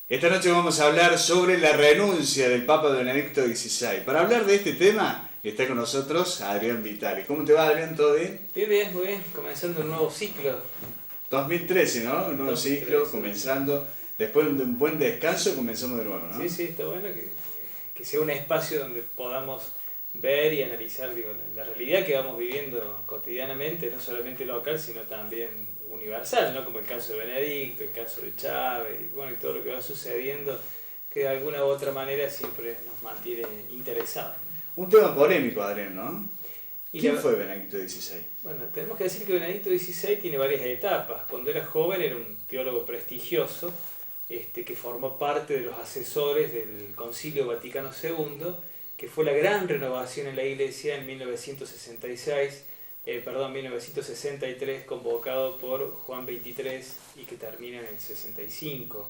Esta noche vamos a hablar sobre la renuncia del Papa Benedicto XVI. Para hablar de este tema está con nosotros Adrián Vitali. ¿Cómo te va, Adrián? ¿Todo bien? Bien, bien, muy bien. Comenzando un nuevo ciclo. 2013, ¿no? Un nuevo ciclo 2013. comenzando. Después de un buen descanso comenzamos de nuevo, ¿no? Sí, sí, está bueno que sea un espacio donde podamos ver y analizar, digo, la realidad que vamos viviendo cotidianamente, no solamente local, sino también universal, ¿no? Como el caso de Benedicto, el caso de Chávez, y bueno, y todo lo que va sucediendo, que de alguna u otra manera siempre nos mantiene interesados, ¿no? Un tema polémico, Adrián, ¿no? Y ¿Quién la, fue Benedicto XVI? Bueno, tenemos que decir que Benedicto XVI tiene varias etapas. Cuando era joven era un teólogo prestigioso, que formó parte de los asesores del Concilio Vaticano II, que fue la gran renovación en la Iglesia en 1963, convocado por Juan XXIII y que termina en el 65.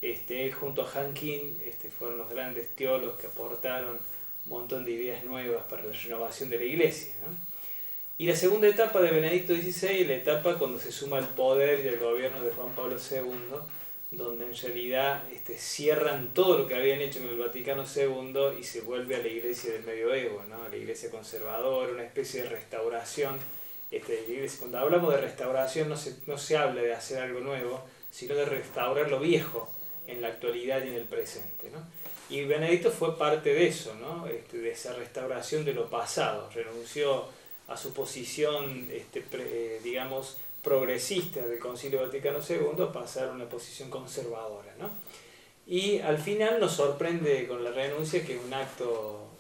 Él junto a Han King fueron los grandes teólogos que aportaron un montón de ideas nuevas para la renovación de la Iglesia, ¿no? Y la segunda etapa de Benedicto XVI, la etapa cuando se suma al poder y al gobierno de Juan Pablo II, donde en realidad cierran todo lo que habían hecho en el Vaticano II y se vuelve a la iglesia del medioevo, ¿no? La iglesia conservadora, una especie de restauración. Cuando hablamos de restauración no se habla de hacer algo nuevo, sino de restaurar lo viejo en la actualidad y en el presente, ¿no? Y Benedicto fue parte de eso, ¿no? De esa restauración de lo pasado. Renunció a su posición, digamos, progresista del Concilio Vaticano II a pasar a una posición conservadora, ¿no? Y al final nos sorprende con la renuncia, que es un acto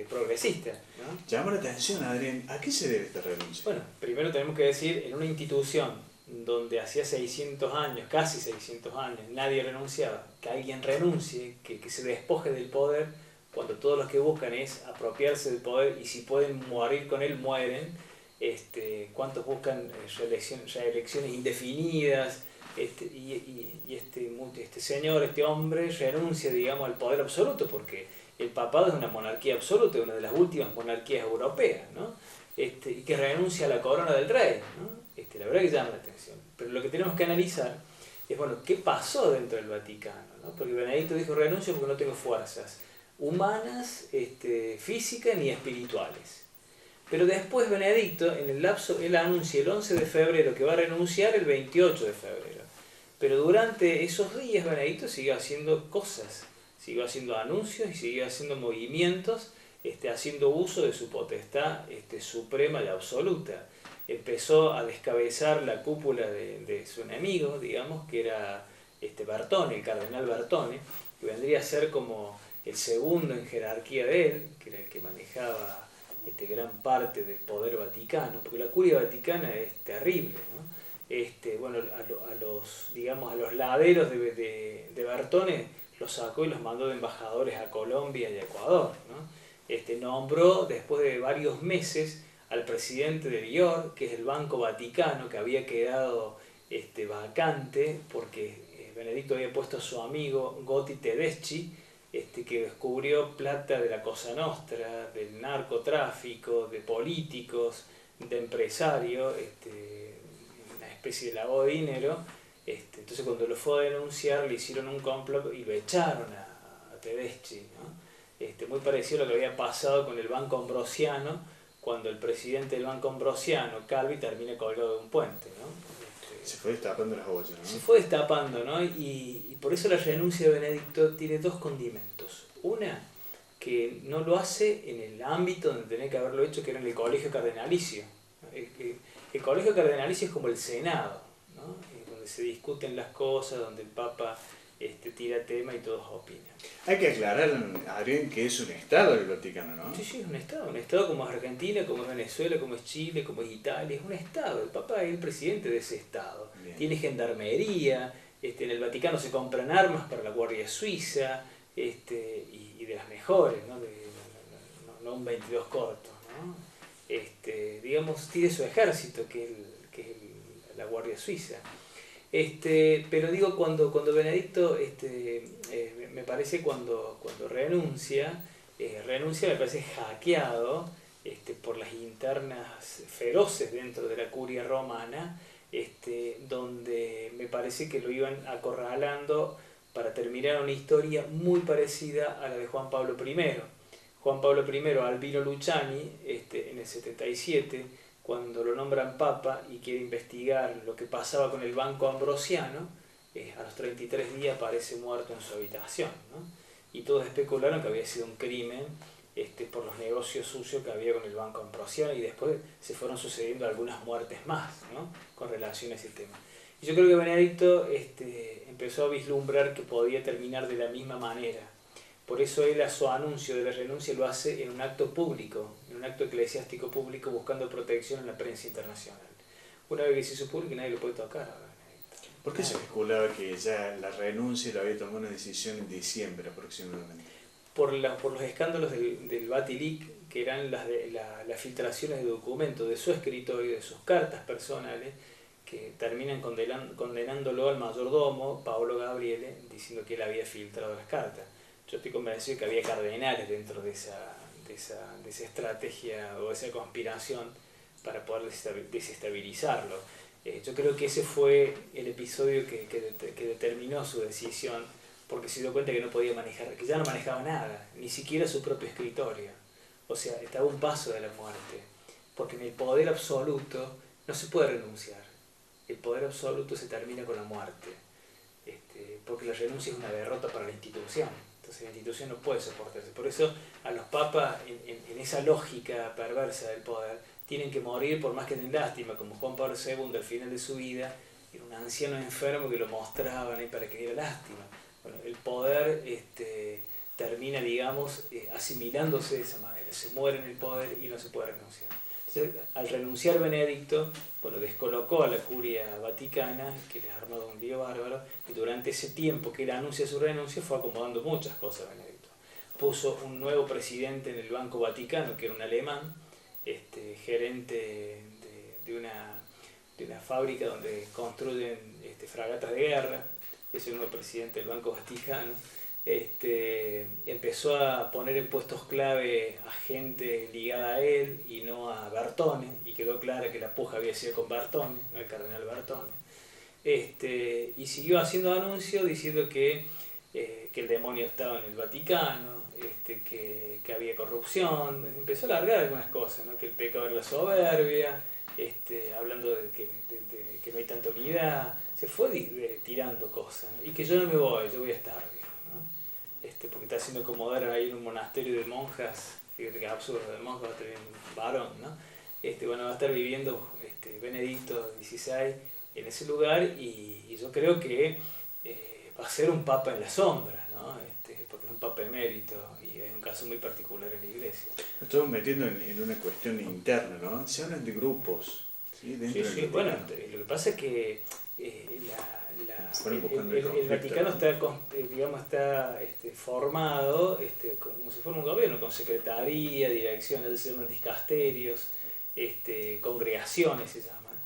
progresista, ¿no? Llama la atención, Adrián. ¿A qué se debe esta renuncia? Bueno, primero tenemos que decir, en una institución donde hacía 600 años, casi 600 años, nadie renunciaba, que alguien renuncie, que se despoje del poder, cuando todos los que buscan es apropiarse del poder y si pueden morir con él, mueren. ¿Cuántos buscan reelecciones indefinidas? Este señor, este hombre, renuncia, digamos, al poder absoluto, porque el papado es una monarquía absoluta, una de las últimas monarquías europeas, ¿no? Y que renuncia a la corona del rey, ¿no? La verdad que llama la atención. Pero lo que tenemos que analizar es, bueno, ¿qué pasó dentro del Vaticano, ¿no? Porque Benedicto dijo, renuncio porque no tengo fuerzas humanas, físicas ni espirituales. Pero después Benedicto, en el lapso, él anuncia el 11 de febrero que va a renunciar el 28 de febrero. Pero durante esos días Benedicto siguió haciendo cosas, siguió haciendo anuncios y siguió haciendo movimientos, haciendo uso de su potestad suprema y absoluta. Empezó a descabezar la cúpula de su enemigo, digamos, que era Bertone, el cardenal Bertone, que vendría a ser como el segundo en jerarquía de él, que era el que manejaba gran parte del poder vaticano, porque la curia vaticana es terrible, ¿no? Bueno, a los laderos de Bertone los sacó y los mandó de embajadores a Colombia y a Ecuador, ¿no? Nombró después de varios meses al presidente de IOR, que es el Banco Vaticano, que había quedado vacante porque Benedicto había puesto a su amigo Gotti Tedeschi, que descubrió plata de la Cosa Nostra, del narcotráfico, de políticos, de empresarios, una especie de lavado de dinero. Entonces cuando lo fue a denunciar le hicieron un complot y lo echaron a Tedeschi, ¿no? Muy parecido a lo que había pasado con el Banco Ambrosiano, cuando el presidente del Banco Ambrosiano, Calvi, termina colgado de un puente, ¿no? Se fue destapando las ollas, ¿no? Se fue destapando, ¿no? Y por eso la renuncia de Benedicto tiene dos condimentos. Una, que no lo hace en el ámbito donde tenía que haberlo hecho, que era en el colegio cardenalicio. El colegio cardenalicio es como el Senado, ¿no? Donde se discuten las cosas, donde el Papa tira tema y todos opinan. Hay que aclarar, Adrián, que es un estado el Vaticano, ¿no? Sí, sí, es un estado como es Argentina, como es Venezuela, como es Chile, como es Italia, es un estado, el Papa es el presidente de ese estado. Bien. Tiene gendarmería, en el Vaticano se compran armas para la Guardia Suiza, y de las mejores, ¿no? No un 22 corto, ¿no? Digamos, tiene su ejército, que es la Guardia Suiza. Pero digo, cuando Benedicto, me parece cuando renuncia me parece hackeado por las internas feroces dentro de la curia romana, donde me parece que lo iban acorralando para terminar una historia muy parecida a la de Juan Pablo I. Juan Pablo I, Albino Luciani, en el 77, cuando lo nombran papa y quiere investigar lo que pasaba con el Banco Ambrosiano, a los 33 días aparece muerto en su habitación, ¿no? Y todos especularon que había sido un crimen por los negocios sucios que había con el Banco Ambrosiano, y después se fueron sucediendo algunas muertes más, ¿no?, con relación a ese tema. Y yo creo que Benedicto empezó a vislumbrar que podía terminar de la misma manera. Por eso él, a su anuncio de la renuncia, lo hace en un acto público, en un acto eclesiástico público, buscando protección en la prensa internacional. Una vez que se hizo público, nadie lo puede tocar ahora. ¿Por qué se especulaba que ya la renuncia lo había tomado una decisión en diciembre aproximadamente? Por los escándalos del Batilic, que eran las filtraciones de documentos de su escritorio, de sus cartas personales, que terminan condenándolo al mayordomo, Paolo Gabriele, diciendo que él había filtrado las cartas. Yo estoy convencido que había cardenales dentro de esa estrategia o de esa conspiración para poder desestabilizarlo. Yo creo que ese fue el episodio que determinó su decisión, porque se dio cuenta que no podía manejar, que ya no manejaba nada, ni siquiera su propio escritorio. O sea, estaba a un paso de la muerte, porque en el poder absoluto no se puede renunciar. El poder absoluto se termina con la muerte, porque la renuncia es una derrota para la institución. Entonces la institución no puede soportarse. Por eso a los papas, en esa lógica perversa del poder, tienen que morir por más que den lástima, como Juan Pablo II al final de su vida, era un anciano enfermo que lo mostraban ahí para que diera lástima. Bueno, el poder termina, digamos, asimilándose de esa manera. Se muere en el poder y no se puede renunciar. Entonces, al renunciar Benedicto, descolocó a la curia vaticana, que les ha armado un lío bárbaro, y durante ese tiempo que él anuncia su renuncia fue acomodando muchas cosas Benedicto. Puso un nuevo presidente en el Banco Vaticano, que era un alemán, gerente de una fábrica donde construyen fragatas de guerra. Es el nuevo presidente del Banco Vaticano. Empezó a poner en puestos clave a gente ligada a él y no a Bertone, y quedó clara que la puja había sido con Bertone, no el cardenal Bertone. Y siguió haciendo anuncios diciendo que el demonio estaba en el Vaticano, que había corrupción. Empezó a largar algunas cosas, ¿no?, que el pecado era la soberbia, hablando de que no hay tanta unidad. Se fue tirando cosas, ¿no? Y que yo no me voy, yo voy a estar, ¿no? Porque está haciendo acomodar ahí en un monasterio de monjas, fíjate que absurdo, de monjas va a tener un varón, ¿no? Va a estar viviendo Benedicto XVI en ese lugar, y yo creo que va a ser un papa en la sombra, ¿no? Porque es un papa emérito y es un caso muy particular en la iglesia. Nos estamos metiendo en una cuestión interna, ¿no? Se hablan de grupos, ¿sí? Dentro del Vaticano. Bueno, lo que pasa es que el Vaticano está formado como si fuera un gobierno, con secretaría, direcciones, se llaman dicasterios, congregaciones se llaman,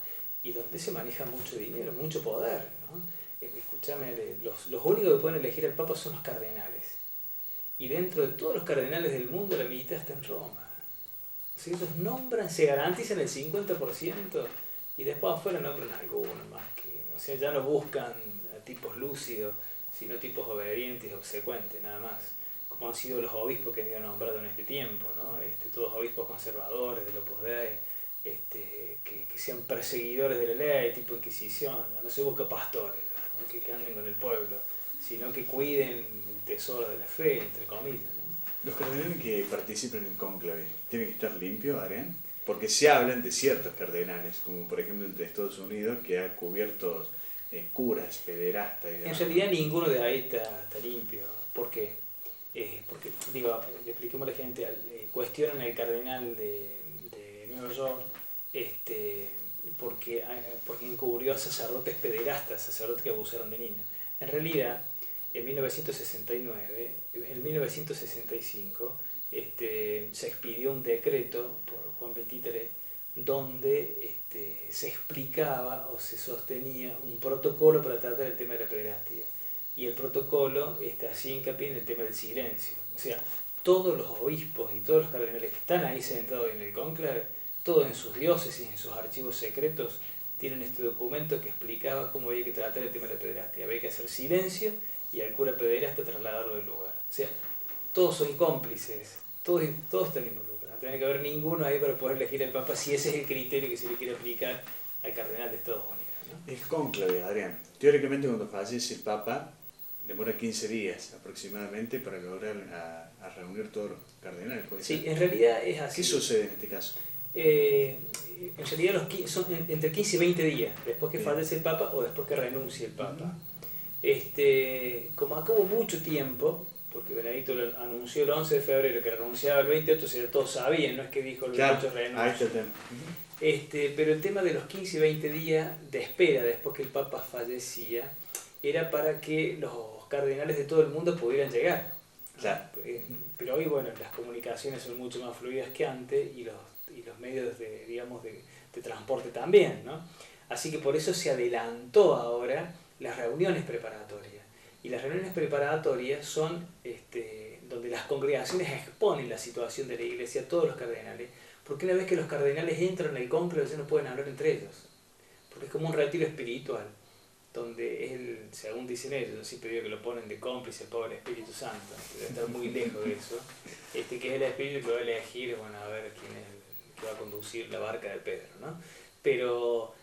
y donde se maneja mucho dinero, mucho poder, ¿no? Escúchame, los únicos que pueden elegir al Papa son los cardenales, y dentro de todos los cardenales del mundo la mitad está en Roma. O sea, ellos nombran, se garantizan el 50%, y después afuera nombran algunos más que, o sea, ya no buscan a tipos lúcidos, sino tipos obedientes y obsecuentes, nada más, como han sido los obispos que han ido nombrados en este tiempo, ¿no? Todos obispos conservadores del Opus Dei, que sean perseguidores de la ley, tipo Inquisición, no se busca pastores, ¿no?, que anden con el pueblo, sino que cuiden el tesoro de la fe, entre comillas, ¿no? Los cardenales que participan en el cónclave, ¿tienen que estar limpios, Adrián? Porque se hablan de ciertos cardenales, como por ejemplo el de Estados Unidos, que ha cubierto curas, pederastas y demás. En realidad ninguno de ahí está limpio. ¿Por qué? Porque, le expliquemos a la gente, cuestionan al cardenal de Nueva York porque encubrió a sacerdotes pederastas, sacerdotes que abusaron de niños. En realidad, en 1965, se expidió un decreto por Juan XXIII donde se explicaba o se sostenía un protocolo para tratar el tema de la pederastia. Y el protocolo hacía hincapié en el tema del silencio. O sea, todos los obispos y todos los cardenales que están ahí sentados en el cónclave, todos en sus diócesis, en sus archivos secretos, tienen este documento que explicaba cómo había que tratar el tema de la pederastia. Había que hacer silencio y al cura pederasta trasladarlo del lugar. O sea, todos son cómplices, todos están involucrados. No tiene que haber ninguno ahí para poder elegir al Papa si ese es el criterio que se le quiere aplicar al cardenal de Estados Unidos, ¿no? El cónclave, Adrián. Teóricamente cuando fallece el Papa demora 15 días aproximadamente para lograr a reunir todos los cardenales. Sí, en realidad es así. ¿Qué sucede en este caso? En realidad son entre 15 y 20 días, después que fallece el Papa o después que renuncie el Papa. Como acabó mucho tiempo, porque Benedicto lo anunció el 11 de febrero, que renunciaba el 28, o sea, todos sabían, no es que dijo el 28 renuncio. Ahí está el tema. Pero el tema de los 15 y 20 días de espera después que el Papa fallecía, era para que los cardenales de todo el mundo pudieran llegar. Claro. Pero hoy, bueno, las comunicaciones son mucho más fluidas que antes y los medios de transporte también, ¿no? Así que por eso se adelantó ahora las reuniones preparatorias. Y las reuniones preparatorias son donde las congregaciones exponen la situación de la Iglesia a todos los cardenales, porque una vez que los cardenales entran en el cónclave ya no pueden hablar entre ellos, porque es como un retiro espiritual, donde según dicen ellos, yo siempre digo que lo ponen de cómplice el pobre Espíritu Santo, que debe estar muy lejos de eso, que es el Espíritu que va a elegir, bueno, a ver quién es el que va a conducir la barca de Pedro, ¿no? Pero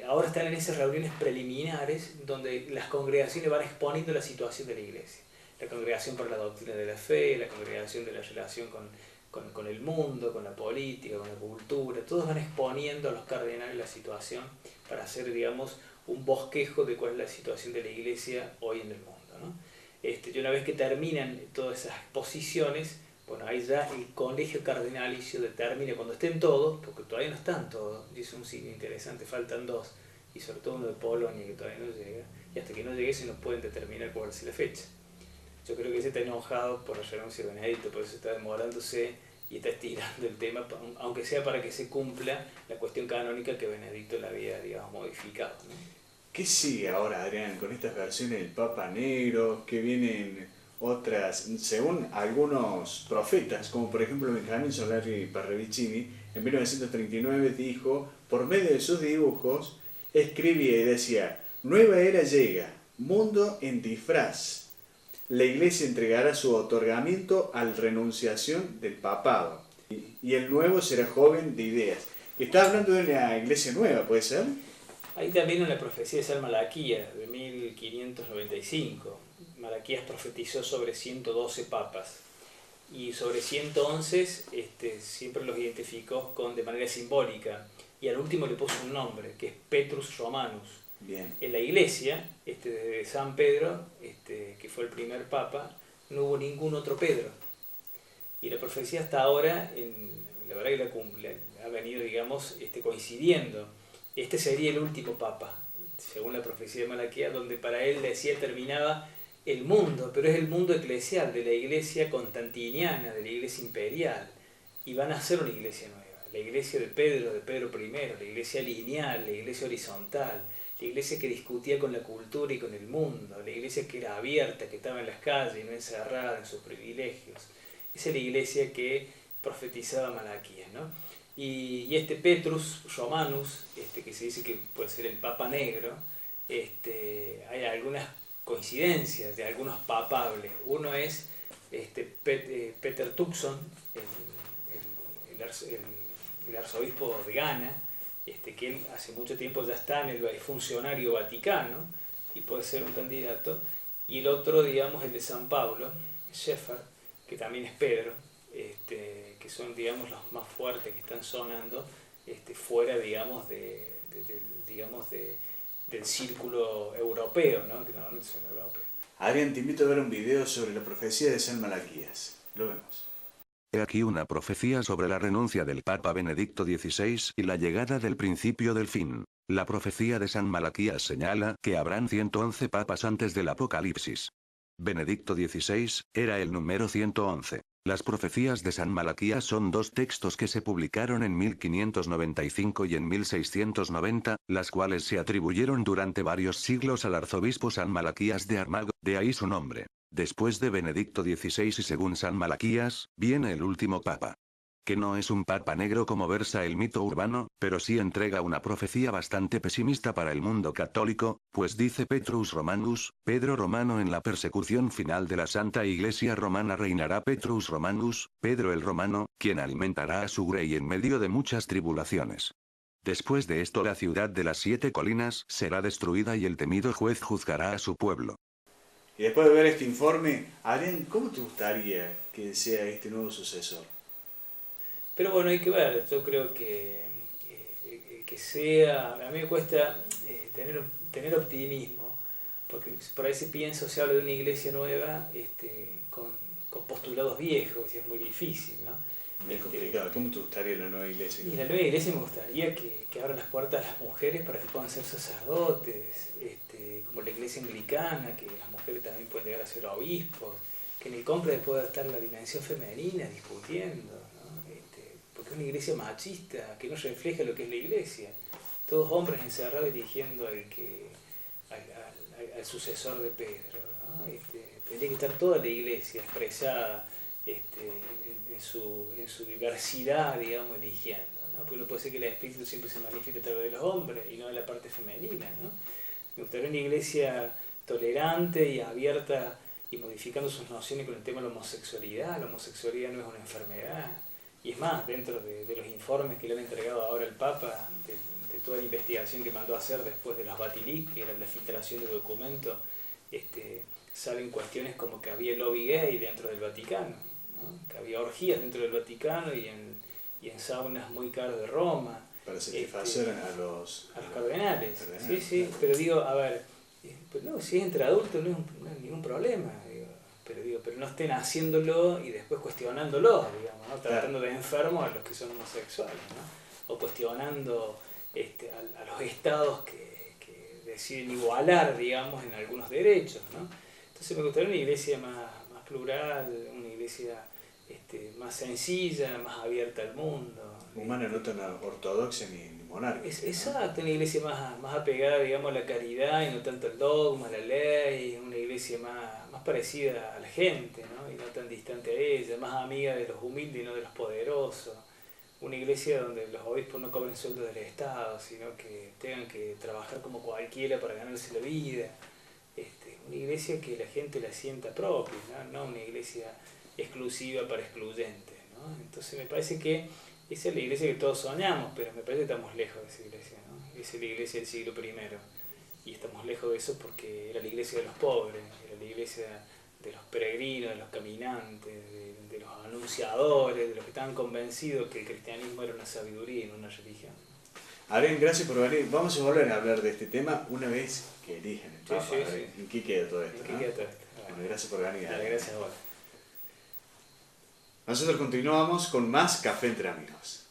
ahora están en esas reuniones preliminares donde las congregaciones van exponiendo la situación de la Iglesia. La congregación para la doctrina de la fe, la congregación de la relación con el mundo, con la política, con la cultura, todos van exponiendo a los cardenales la situación para hacer, digamos, un bosquejo de cuál es la situación de la Iglesia hoy en el mundo, ¿no? Y una vez que terminan todas esas exposiciones, bueno, ahí ya el colegio cardenalicio determina cuando estén todos, porque todavía no están todos, y es un signo interesante, faltan dos, y sobre todo uno de Polonia que todavía no llega, y hasta que no llegue se nos pueden determinar cuál es la fecha. Yo creo que ese está enojado por la renuncia de Benedicto, por eso está demorándose y está estirando el tema, aunque sea para que se cumpla la cuestión canónica que Benedicto la había, digamos, modificado, ¿no? ¿Qué sigue ahora, Adrián, con estas versiones del Papa Negro, que vienen otras, según algunos profetas, como por ejemplo Benjamín Solari Parravicini, en 1939 dijo, por medio de sus dibujos, escribía y decía, nueva era llega, mundo en disfraz. La Iglesia entregará su otorgamiento a la renunciación del papado, y el nuevo será joven de ideas. Está hablando de una Iglesia nueva, ¿puede ser? Ahí también en la profecía de San Malaquías, de 1595. Malaquías profetizó sobre 112 papas y sobre 111 siempre los identificó de manera simbólica y al último le puso un nombre, que es Petrus Romanus. Bien. En la iglesia, de San Pedro, que fue el primer papa, no hubo ningún otro Pedro. Y la profecía hasta ahora, la verdad que ha venido, digamos, coincidiendo. Este sería el último papa, según la profecía de Malaquías, donde para él decía terminaba el mundo, pero es el mundo eclesial, de la iglesia constantiniana, de la iglesia imperial, y van a hacer una iglesia nueva, la iglesia de Pedro I, la iglesia lineal, la iglesia horizontal, la iglesia que discutía con la cultura y con el mundo, la iglesia que era abierta, que estaba en las calles, no encerrada en sus privilegios. Esa es la iglesia que profetizaba Malaquías, ¿no? Y Petrus Romanus, que se dice que puede ser el Papa Negro, hay algunas coincidencias de algunos papables. Uno es Peter Turkson, el arzobispo de Ghana, que él hace mucho tiempo ya está en el funcionario vaticano y puede ser un candidato. Y el otro, digamos, el de San Pablo, Shepherd, que también es Pedro, que son, digamos, los más fuertes que están sonando fuera, digamos, del círculo europeo, ¿no? Que normalmente son europeos. Adrián, te invito a ver un video sobre la profecía de San Malaquías. Lo vemos. He aquí una profecía sobre la renuncia del Papa Benedicto XVI y la llegada del principio del fin. La profecía de San Malaquías señala que habrán 111 papas antes del Apocalipsis. Benedicto XVI era el número 111. Las profecías de San Malaquías son dos textos que se publicaron en 1595 y en 1690, las cuales se atribuyeron durante varios siglos al arzobispo San Malaquías de Armagh, de ahí su nombre. Después de Benedicto XVI y según San Malaquías, viene el último papa. que no es un papa negro como versa el mito urbano, pero sí entrega una profecía bastante pesimista para el mundo católico, pues dice Petrus Romanus, Pedro Romano: en la persecución final de la Santa Iglesia Romana reinará Petrus Romanus, Pedro el Romano, quien alimentará a su grey en medio de muchas tribulaciones. Después de esto la ciudad de las 7 colinas será destruida y el temido juez juzgará a su pueblo. Y después de ver este informe, Adrián, ¿cómo te gustaría que sea este nuevo sucesor? Pero bueno, hay que ver, yo creo que sea, a mí me cuesta tener optimismo, porque por ahí se piensa, se habla de una iglesia nueva con postulados viejos, y es muy difícil, ¿no? Es complicado. ¿Cómo te gustaría la nueva iglesia? Y la nueva iglesia me gustaría que abran las puertas a las mujeres para que puedan ser sacerdotes, como la iglesia anglicana, que las mujeres también pueden llegar a ser obispos, que en el cónclave pueda estar la dimensión femenina discutiendo, ¿no? Porque es una iglesia machista, que no refleja lo que es la iglesia. Todos hombres encerrados eligiendo al sucesor de Pedro, ¿no? Tendría que estar toda la iglesia expresada en su diversidad, digamos, eligiendo, ¿no? Porque no puede ser que el espíritu siempre se manifieste a través de los hombres y no de la parte femenina, ¿no? Me gustaría una iglesia tolerante y abierta y modificando sus nociones con el tema de la homosexualidad. La homosexualidad no es una enfermedad. Y es más, dentro de los informes que le han entregado ahora el Papa, de toda la investigación que mandó a hacer después de los Batilic, que era la filtración de documentos, salen cuestiones como que había lobby gay dentro del Vaticano, ¿no? Que había orgías dentro del Vaticano y en saunas muy caras de Roma. Para satisfacer a los cardenales. Sí, sí, pero digo, a ver, pues no, si es entre adultos no es ningún problema, pero no estén haciéndolo y después cuestionándolo, digamos, ¿no? Tratando de enfermos a los que son homosexuales, ¿no? O cuestionando a los estados que deciden igualar, digamos, en algunos derechos, ¿no? Entonces me gustaría una iglesia más plural, una iglesia más sencilla, más abierta al mundo. Humana, no tan ortodoxa ni monárquica. Exacto, una iglesia más apegada, digamos, a la caridad y no tanto al dogma, a la ley, una iglesia más parecida a la gente, ¿no? Y no tan distante a ella, más amiga de los humildes y no de los poderosos. Una iglesia donde los obispos no cobren sueldo del Estado, sino que tengan que trabajar como cualquiera para ganarse la vida. Una iglesia que la gente la sienta propia, ¿no? No una iglesia exclusiva para excluyentes, ¿no? Entonces me parece que esa es la iglesia que todos soñamos, pero me parece que estamos lejos de esa iglesia, ¿no? Esa es la iglesia del siglo I, y estamos lejos de eso porque era la iglesia de los pobres, era la iglesia de los peregrinos, de los caminantes, de los anunciadores, de los que estaban convencidos que el cristianismo era una sabiduría y no una religión. Adrián, gracias por venir. Vamos a volver a hablar de este tema una vez que elijan el Papa. Sí. ¿En qué queda todo esto? ¿En qué queda todo esto? Bueno, gracias por venir. Dale, gracias a vos. Nosotros continuamos con más Café entre Amigos.